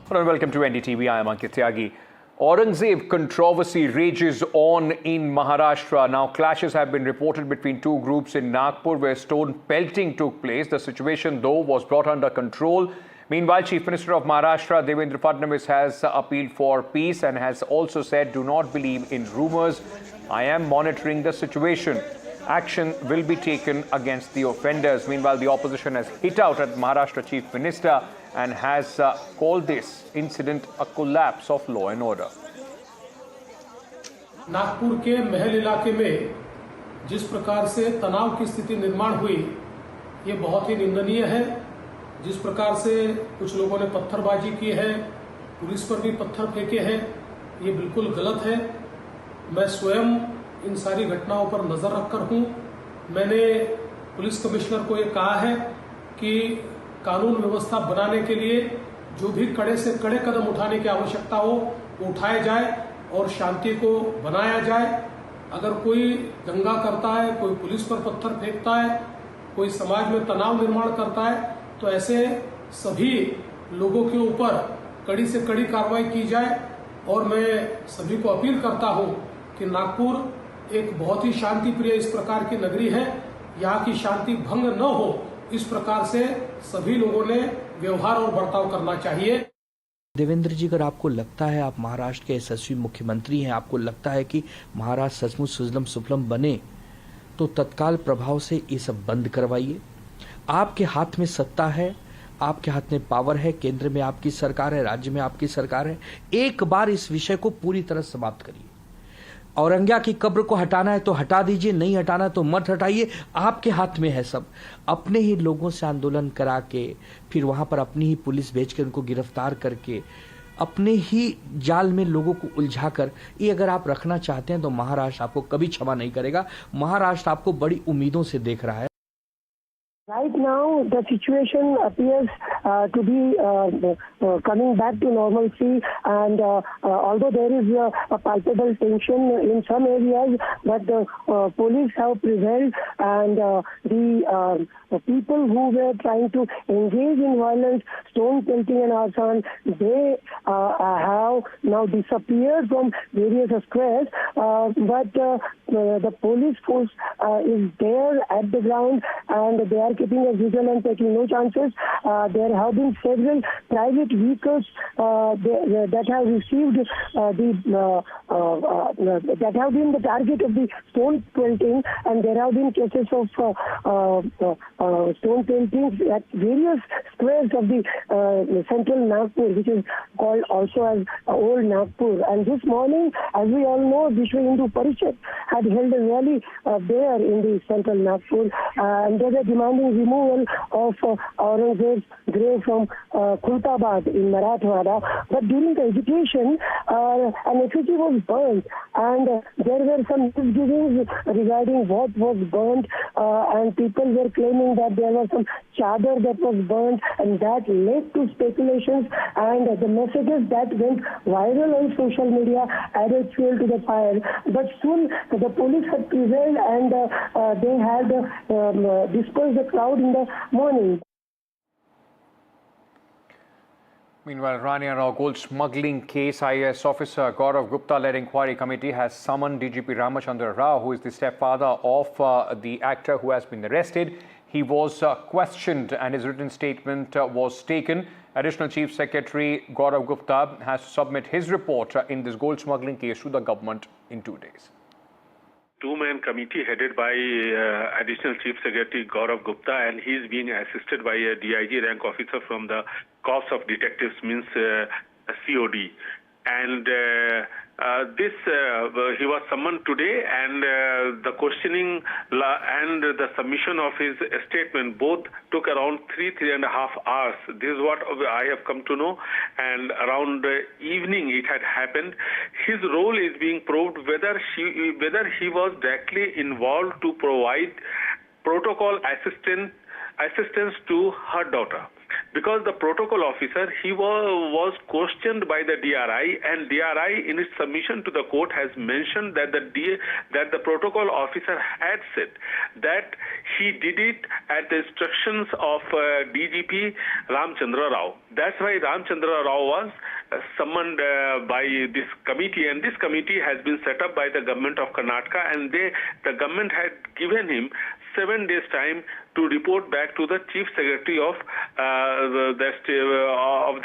Hello and welcome to NDTV. I am Ankit Tyagi. Aurangzeb controversy rages on in Maharashtra. Now, clashes have been reported between two groups in Nagpur where stone pelting took place. The situation, though, was brought under control. Meanwhile, Chief Minister of Maharashtra, Devendra Fadnavis, has appealed for peace and has also said, do not believe in rumors. I am monitoring the situation. Action will be taken against the offenders. Meanwhile, the opposition has hit out at Maharashtra Chief Minister and has called this incident a collapse of law and order. Nagpur के महल इलाके में जिस प्रकार से तनाव की स्थिति निर्माण हुई, ये बहुत ही निंदनीय है। जिस प्रकार से कुछ लोगों ने पत्थरबाजी की है, पुलिस पर भी पत्थर फेंके हैं, ये बिल्कुल गलत है। मैं स्वयं इन सारी घटनाओं पर नजर रखकर हूं। मैंने पुलिस कमिश्नर को ये कहा है कि कानून व्यवस्था बनाने के लिए जो भी कड़े से कड़े कदम उठाने की आवश्यकता हो वो उठाए जाए और शांति को बनाया जाए। अगर कोई दंगा करता है, कोई पुलिस पर पत्थर फेंकता है, कोई समाज में तनाव निर्माण करता है, तो ऐसे सभी लोगों के ऊपर कड़ी से कड़ी कार्रवाई की जाए। और मैं सभी को अपील करता हूं कि नागपुर एक बहुत ही शांति प्रिय इस प्रकार की नगरी है। यहाँ की शांति भंग न हो, इस प्रकार से सभी लोगों ने व्यवहार और बर्ताव करना चाहिए। देवेंद्र जी, अगर आपको लगता है आप महाराष्ट्र के यशस्वी मुख्यमंत्री हैं, आपको लगता है कि महाराष्ट्र सचमुच सुजलम सुफलम बने, तो तत्काल प्रभाव से ये सब बंद करवाइए। आपके हाथ में सत्ता है, आपके हाथ में पावर है, केंद्र में आपकी सरकार है, राज्य में आपकी सरकार है। एक बार इस विषय को पूरी तरह समाप्त करिए। औरंग्या की कब्र को हटाना है तो हटा दीजिए, नहीं हटाना तो मत हटाइए। आपके हाथ में है सब। अपने ही लोगों से आंदोलन करा के फिर वहां पर अपनी ही पुलिस भेज के उनको गिरफ्तार करके अपने ही जाल में लोगों को उलझाकर ये अगर आप रखना चाहते हैं तो महाराष्ट्र आपको कभी क्षमा नहीं करेगा। महाराष्ट्र आपको बड़ी उम्मीदों से देख रहा है। Right now, the situation appears to be coming back to normalcy, and although there is a palpable tension in some areas, but the police have prevailed, and the people who were trying to engage in violence, stone pelting and arson, they have now disappeared from various squares, but the police force is there at the ground, and they are keeping a vigilant, taking no chances. There have been several private vehicles that have received that have been the target of the stone pelting, and there have been cases of stone pelting at various squares of the central Nagpur, which is called also as Old Nagpur. And this morning, as we all know, Vishwa Hindu Parishad had held a rally there in the central Nagpur, and they were demanding removal of Aurangzeb's grave from Khultabad in Marathwada. But during the agitation, an effigy was burnt, and there were some misgivings regarding what was burnt, and people were claiming that there was some chadar that was burnt, and that led to speculations, and the messages that went viral on social media added fuel to the fire. But soon the police had prevailed, and they had dispersed the crowd in the morning. Meanwhile, Rania Rao gold smuggling case, IAS officer Gaurav Gupta-led inquiry committee has summoned DGP Ramachandra Rao, who is the stepfather of the actor who has been arrested. He was questioned and his written statement was taken. Additional Chief Secretary Gaurav Gupta has to submit his report in this gold smuggling case to the government in 2 days. Two-man committee headed by Additional Chief Secretary Gaurav Gupta, and he is being assisted by a DIG rank officer from the Corps of Detectives, means COD. And he was summoned today, and the questioning and the submission of his statement both took around 3.5 hours. This is what I have come to know, and around evening it had happened. His role is being probed whether he was directly involved to provide protocol assistance to her daughter, because the protocol officer, he was questioned by the DRI, and DRI in its submission to the court has mentioned that the protocol officer had said that he did it at the instructions of DGP Ramchandra Rao. That's why Ramchandra Rao was summoned by this committee, and this committee has been set up by the government of Karnataka, and the government had given him 7 days time to report back to the chief secretary of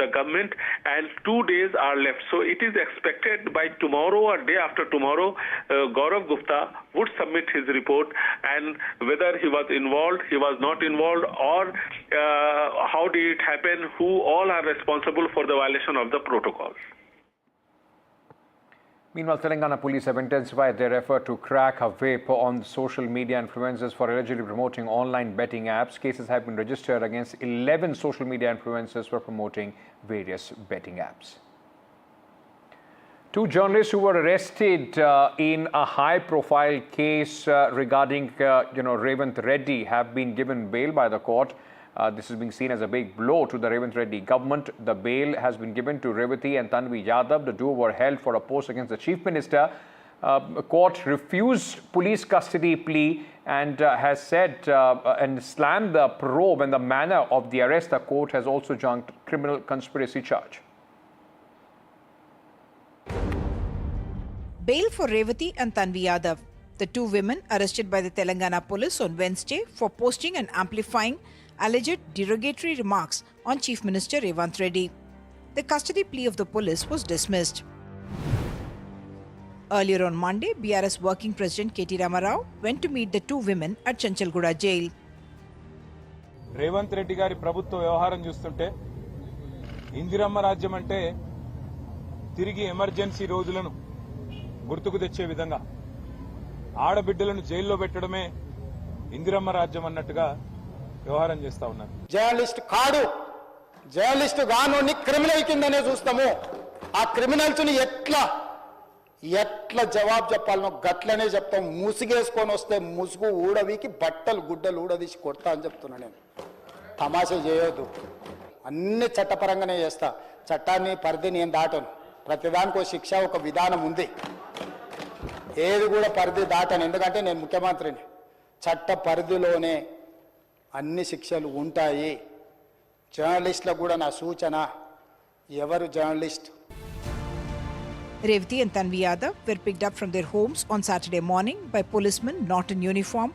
the government, and 2 days are left. So it is expected by tomorrow or day after tomorrow, Gaurav Gupta would submit his report, and whether he was involved, he was not involved, or how did it happen, who all are responsible for the violation of the protocols. Meanwhile, Telangana police have intensified their effort to crack a whip on social media influencers for allegedly promoting online betting apps. Cases have been registered against 11 social media influencers for promoting various betting apps. 2 journalists who were arrested in a high-profile case regarding Revant Reddy have been given bail by the court. This is being seen as a big blow to the Revant Reddy government. The bail has been given to Revati and Tanvi Yadav. The duo were held for a post against the Chief Minister. The court refused police custody plea and has said and slammed the probe and the manner of the arrest. The court has also junked criminal conspiracy charge. Bail for Revati and Tanvi Yadav, the 2 women arrested by the Telangana police on Wednesday for posting and amplifying alleged derogatory remarks on Chief Minister Revant Reddy. The custody plea of the police was dismissed. Earlier on Monday, BRS Working President K.T. Ramarao went to meet the 2 women at Chanchalguda jail. Revanth Reddy గారి ప్రభుత్వ వ్యవహారం చూస్తుంటే ఇందిరమ్మ రాజ్యం అంటే తిరిగి emergency రోజులను గుర్తుకు తెచ్చే విధంగా ఆడబిడ్డలను జైల్లో పెట్టడమే ఇందిరమ్మ రాజ్యం అన్నట్టుగా వ్యవహారం చేస్తా ఉన్నారు. జర్నలిస్ట్ కాడు, జర్నలిస్ట్ గానోని క్రిమినల్ కిందనే చూస్తాము. ఆ క్రిమినల్స్ ని ఎట్లా జవాబు చెప్పాలనో గట్లనే చెప్తాం. ముసుగేసుకొని వస్తే ముసుగు ఊడవికి బట్టలు గుడ్డలు ఊడదీసి కొడతా అని చెప్తున్నా. నేను తమాషా చేయొద్దు, అన్ని చట్టపరంగానే చేస్తా. చట్టాన్ని పరిధి నేను దాటను. ప్రతిదానికి ఒక శిక్ష, ఒక విధానం ఉంది. ఏది కూడా పరిధి దాటను, ఎందుకంటే నేను ముఖ్యమంత్రిని. చట్ట పరిధిలోనే అన్ని శిక్షలు ఉంటాయి. జర్నలిస్టులకు కూడా నా సూచన, ఎవరు journalist. Revati and Tanvi Yadav were picked up from their homes on Saturday morning by policemen not in uniform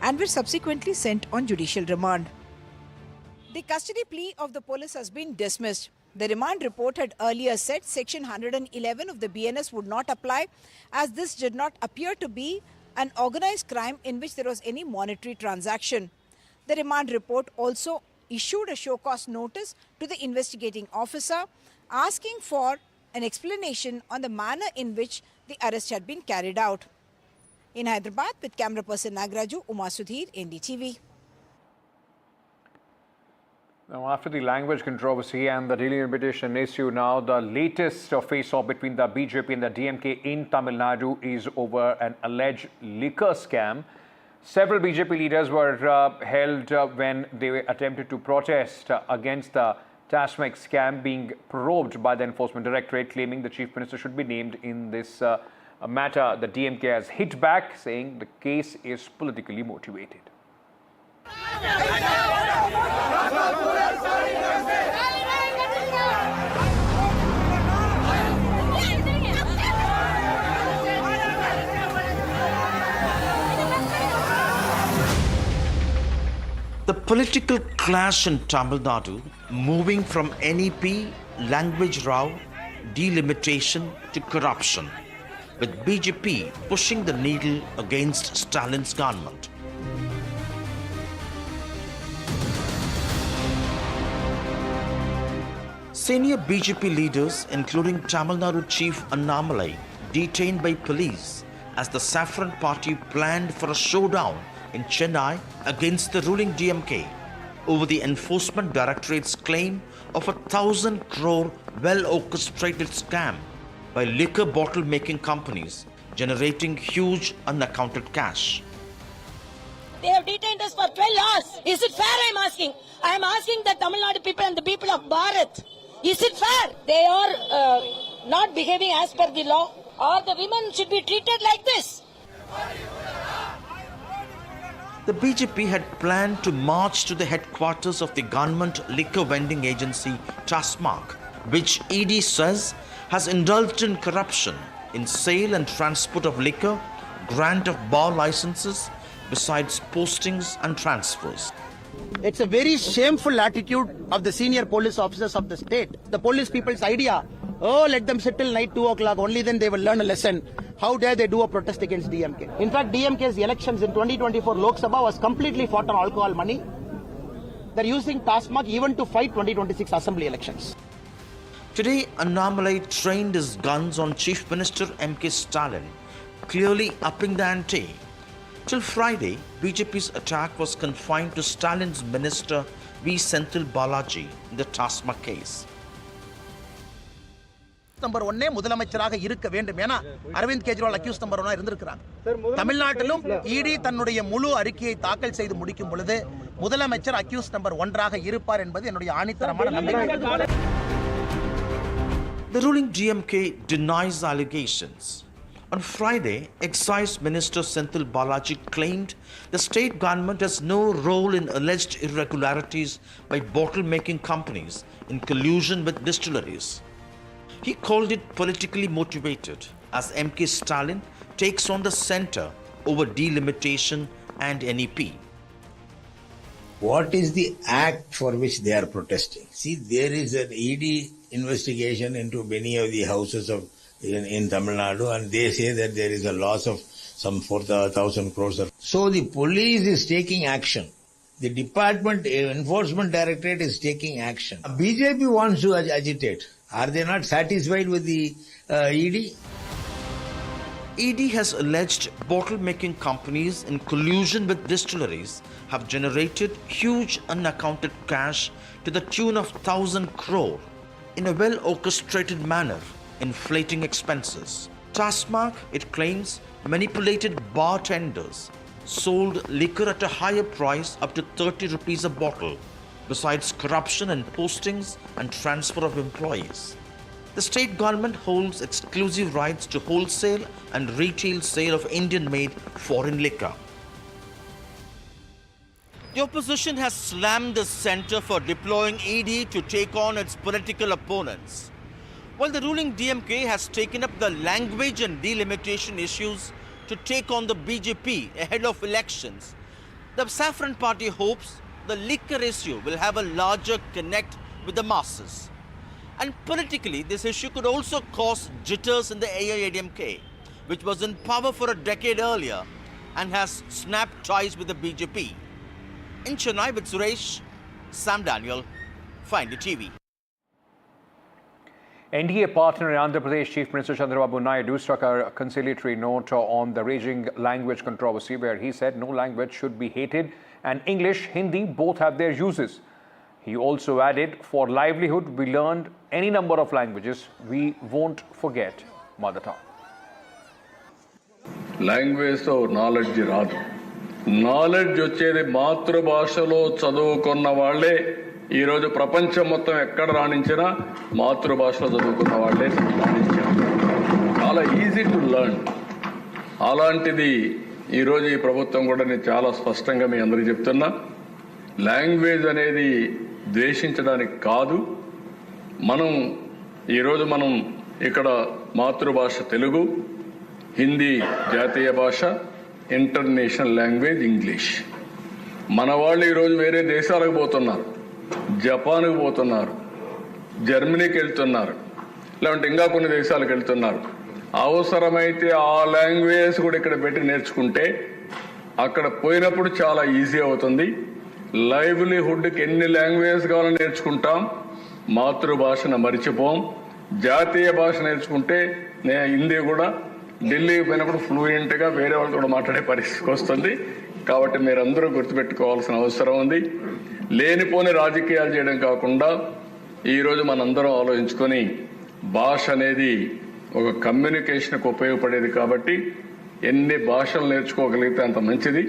and were subsequently sent on judicial remand. The custody plea of the police has been dismissed. The remand report had earlier said Section 111 of the BNS would not apply, as this did not appear to be an organized crime in which there was any monetary transaction. The remand report also issued a show cause notice to the investigating officer, asking for an explanation on the manner in which the arrest had been carried out. In Hyderabad, with camera person Nagraju, Uma Sudhir, NDTV. Now, after the language controversy and the daily invitation issue, now the latest face-off between the BJP and the DMK in Tamil Nadu is over an alleged liquor scam. Several BJP leaders were held when they attempted to protest against the Tasmac scam being probed by the Enforcement Directorate, claiming the Chief Minister should be named in this matter. The DMK has hit back, saying the case is politically motivated. The political clash in Tamil Nadu, moving from NEP, language row, delimitation to corruption, with BJP pushing the needle against Stalin's government. Senior BJP leaders, including Tamil Nadu Chief Annamalai, detained by police as the Saffron Party planned for a showdown in Chennai against the ruling DMK over the Enforcement Directorate's claim of 1,000 crore well-orchestrated scam by liquor bottle-making companies generating huge unaccounted cash. They have detained us for 12 hours. Is it fair, I'm asking? I am asking the Tamil Nadu people and the people of Bharat. Is it fair? They are not behaving as per the law, or the women should be treated like this. The BJP had planned to march to the headquarters of the government liquor vending agency TASMAC, which ED says has indulged in corruption in sale and transport of liquor, grant of bar licenses, besides postings and transfers. It's a very shameful attitude of the senior police officers of the state. The police people's idea, let them sit till night 2 o'clock, only then they will learn a lesson. How dare they do a protest against DMK? In fact, DMK's elections in 2024 Lok Sabha was completely fought on alcohol money. They're using TASMAC even to fight 2026 assembly elections. Today, Annamalai trained his guns on Chief Minister MK Stalin, clearly upping the ante. Till Friday, BJP's attack was confined to Stalin's minister V. Senthil Balaji in the TASMAC case. Number 1 முதலமைச்சராக இருக்க வேண்டும் என Aravind Kejriwal accuse number 1 இருந்திருக்கிறாங்க. தமிழ்நாட்டிலும் இடி தன்னுடைய முழு அறிக்கையை தாக்கல் செய்து முடிக்கும் பொழுது முதலமைச்சர் அக்யூஸ் நம்பர் 1 இருப்பார் என்பது என்னுடைய ஆணித்தரமான நம்பிக்கை. The ruling DMK denies the allegations. On Friday, Excise Minister Senthil Balaji claimed the state government has no role in alleged irregularities by bottle-making companies in collusion with distilleries. He called it politically motivated as MK Stalin takes on the center over delimitation and NEP. What is the act for which they are protesting? See, there is an ED investigation into many of the houses of in Tamil Nadu, and they say that there is a loss of some 4,000 crores. So the police is taking action. The department, enforcement directorate is taking action. BJP wants to agitate. Are they not satisfied with the ED? ED has alleged bottle-making companies in collusion with distilleries have generated huge unaccounted cash to the tune of 1,000 crore in a well-orchestrated manner, inflating expenses. TASMAC, it claims, manipulated bartenders, sold liquor at a higher price up to 30 rupees a bottle, besides corruption and postings and transfer of employees. The state government holds exclusive rights to wholesale and retail sale of Indian-made foreign liquor. The opposition has slammed the centre for deploying ED to take on its political opponents, while the ruling DMK has taken up the language and delimitation issues to take on the BJP ahead of elections. The Saffron Party hopes the liquor issue will have a larger connect with the masses. And politically, this issue could also cause jitters in the AIADMK, which was in power for a decade earlier and has snapped ties with the BJP. In Chennai with Suresh, Sam Daniel, Find TV. NDA partner in Andhra Pradesh Chief Minister Chandrababu Naidu struck a conciliatory note on the raging language controversy, where he said no language should be hated and English, Hindi both have their uses. He also added, for livelihood, we learned any number of languages. We won't forget mother tongue. Language to knowledge రాదు. Knowledge వచ్చేది మాతృభాషలో చదువుకున్న వాళ్ళే ఈరోజు ప్రపంచం మొత్తం ఎక్కడ రాణించినా మాతృభాషలో చదువుకున్న వాళ్ళే రాణించారు. చాలా ఈజీ టు లెర్న్. అలాంటిది ఈరోజు ఈ ప్రభుత్వం కూడా నేను చాలా స్పష్టంగా మీ అందరికీ చెప్తున్నా, లాంగ్వేజ్ అనేది ద్వేషించడానికి కాదు. ఈరోజు మనం ఇక్కడ మాతృభాష తెలుగు, హిందీ జాతీయ భాష, ఇంటర్నేషనల్ లాంగ్వేజ్ ఇంగ్లీష్. మన వాళ్ళు ఈరోజు వేరే దేశాలకు పోతున్నారు, జపాన్కు పోతున్నారు, జర్మనీకి వెళ్తున్నారు, లేదంటే ఇంకా కొన్ని దేశాలకు వెళ్తున్నారు. అవసరమైతే ఆ లాంగ్వేజ్ కూడా ఇక్కడ పెట్టి నేర్చుకుంటే అక్కడ పోయినప్పుడు చాలా ఈజీ అవుతుంది. లైవ్లీహుడ్కి ఎన్ని లాంగ్వేజ్ కావాలని నేర్చుకుంటాం, మాతృభాషను మరిచిపోం. జాతీయ భాష నేర్చుకుంటే హిందీ కూడా ఢిల్లీకి పోయినప్పుడు ఫ్లూయెంట్గా వేరే వాళ్ళతో కూడా మాట్లాడే పరిస్థితికి వస్తుంది. కాబట్టి మీరందరూ గుర్తుపెట్టుకోవాల్సిన అవసరం ఉంది. లేనిపోని రాజకీయాలు చేయడం కాకుండా ఈరోజు మనందరం ఆలోచించుకొని భాష అనేది ఒక కమ్యూనికేషన్కు ఉపయోగపడేది కాబట్టి ఎన్ని భాషలు నేర్చుకోగలిగితే అంత మంచిది.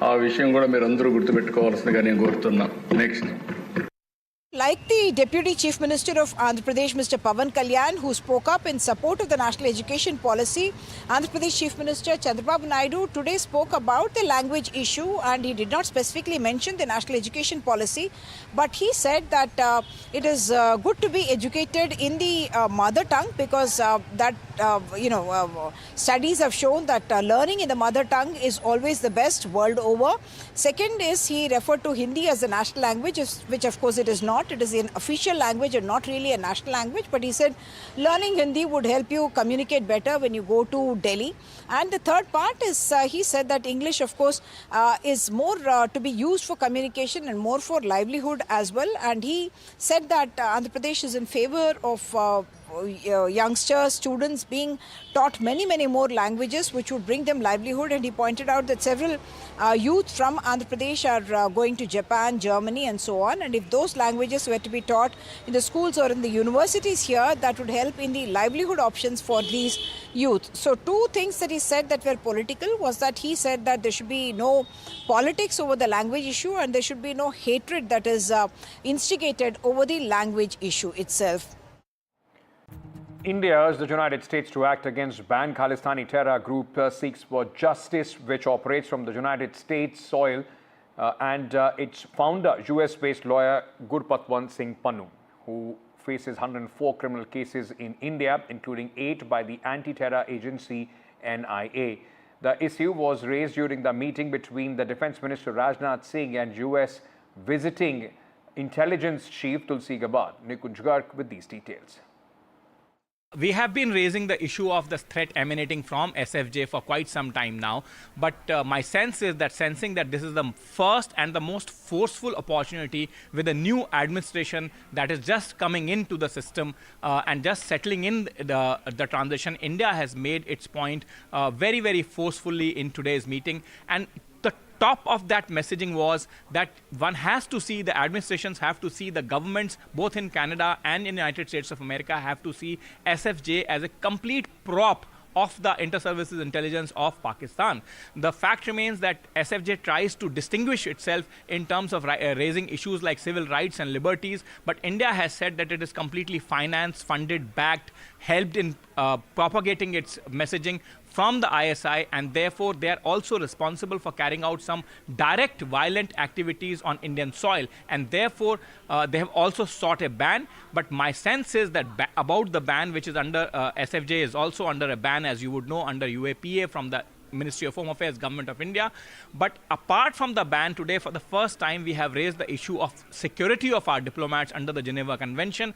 ఆ విషయం కూడా మీరు అందరూ గుర్తుపెట్టుకోవాల్సిందిగా నేను కోరుతున్నా. Next. Like the Deputy Chief Minister of Andhra Pradesh, Mr. Pawan Kalyan, who spoke up in support of the national education policy, Andhra Pradesh Chief Minister Chandrababu Naidu today spoke about the language issue, and he did not specifically mention the national education policy, but he said that it is good to be educated in the mother tongue, because studies have shown that learning in the mother tongue is always the best world over. Second is, he referred to Hindi as the national language, which of course it is not. It is an official language and not really a national language, but he said learning Hindi would help you communicate better when you go to Delhi. And the third part is, he said that English of course is more to be used for communication and more for livelihood as well. And he said that Andhra Pradesh is in favor of youngsters, students being taught many more languages which would bring them livelihood. And he pointed out that several youth from Andhra Pradesh are going to Japan, Germany and so on, and if those languages were to be taught in the schools or in the universities here, that would help in the livelihood options for these youth. So two things that he said that were political was that he said that there should be no politics over the language issue, and there should be no hatred that is instigated over the language issue itself. India urged the United States to act against banned Khalistani terror group seeks for justice, which operates from the United States soil, and its founder, US-based lawyer Gurpatwant Singh Pannu, who faces 104 criminal cases in India, including 8 by the anti-terror agency NIA. The issue was raised during the meeting between the Defense Minister Rajnath Singh and US visiting Intelligence Chief Tulsi Gabbard. Nikunj Garg with these details. We have been raising the issue of the threat emanating from SFJ for quite some time now, but my sense is that sensing that this is the first and the most forceful opportunity with a new administration that is just coming into the system and just settling in the transition, India has made its point very forcefully in today's meeting. And the top of that messaging was that one has to see, the administrations have to see, the governments both in Canada and in the United States of America have to see SFJ as a complete prop of the inter-services intelligence of Pakistan. The fact remains that SFJ tries to distinguish itself in terms of raising issues like civil rights and liberties, but India has said that it is completely financed, funded, backed, helped in propagating its messaging from the ISI, and therefore they are also responsible for carrying out some direct violent activities on Indian soil, and therefore they have also sought a ban. But my sense is that about the ban, which is under SFJ, is also under a ban, as you would know, under UAPA from the Ministry of Home Affairs, Government of India. But apart from the ban, today for the first time we have raised the issue of security of our diplomats under the Geneva Convention,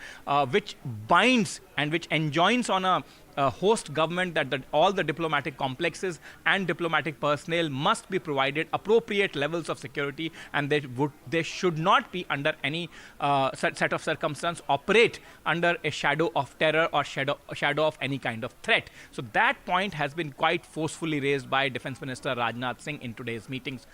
which binds and which enjoins on a host government that all the diplomatic complexes and diplomatic personnel must be provided appropriate levels of security, and they should not be under any set of circumstance operate under a shadow of terror or shadow of any kind of threat. So that point has been quite forcefully raised by Defense Minister Rajnath Singh in today's meetings.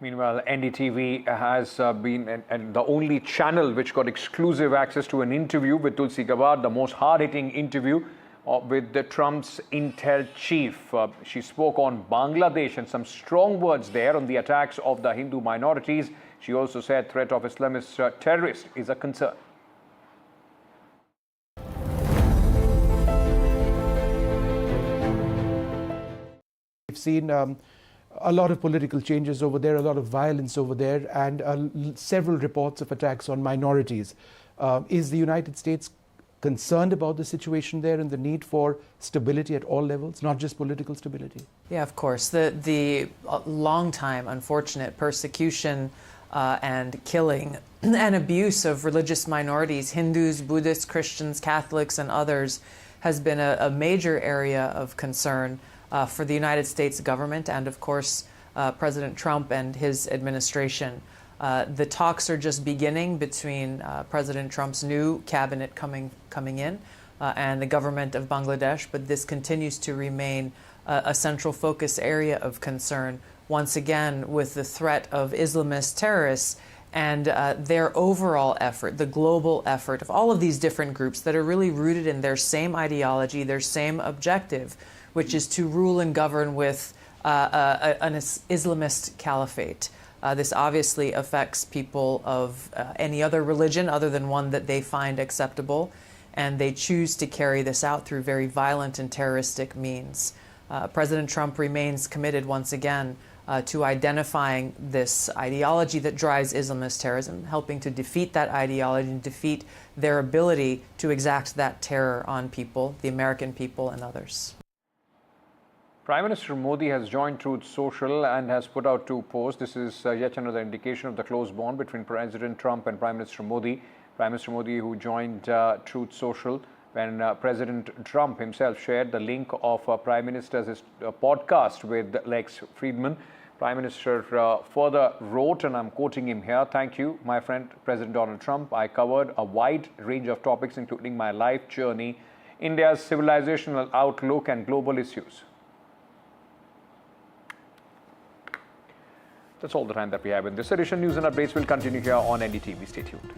Meanwhile, NDTV has been the only channel which got exclusive access to an interview with Tulsi Gabbard, the most hard-hitting interview with Trump's intel chief. She spoke on Bangladesh and some strong words there on the attacks of the Hindu minorities. She also said threat of Islamist terrorists is a concern. We've seen a lot of political changes over there, a lot of violence over there, and several reports of attacks on minorities. Is the United States concerned about the situation there and the need for stability at all levels, not just political stability? Yeah, of course. The long time unfortunate persecution and killing and abuse of religious minorities, Hindus, Buddhists, Christians, Catholics, and others, has been a major area of concern for the United States government and, of course, President Trump and his administration. The talks are just beginning between President Trump's new cabinet coming in and the government of Bangladesh, but this continues to remain a central focus area of concern, once again with the threat of Islamist terrorists and their overall effort, the global effort of all of these different groups that are really rooted in their same ideology, their same objective, which is to rule and govern with an Islamist caliphate. This obviously affects people of any other religion other than one that they find acceptable, and they choose to carry this out through very violent and terroristic means. President Trump remains committed once again to identifying this ideology that drives Islamist terrorism, helping to defeat that ideology and defeat their ability to exact that terror on people, the American people and others. Prime Minister Modi has joined Truth Social and has put out 2 posts. This is yet another indication of the close bond between President Trump and Prime Minister Modi. Prime Minister Modi, who joined Truth Social when President Trump himself shared the link of Prime Minister's podcast with Lex Friedman. Prime Minister further wrote, and I'm quoting him here, "Thank you, my friend President Donald Trump. I covered a wide range of topics, including my life journey, India's civilizational outlook, and global issues." That's all the time that we have in this edition. News and updates will continue here on NDTV. Stay tuned.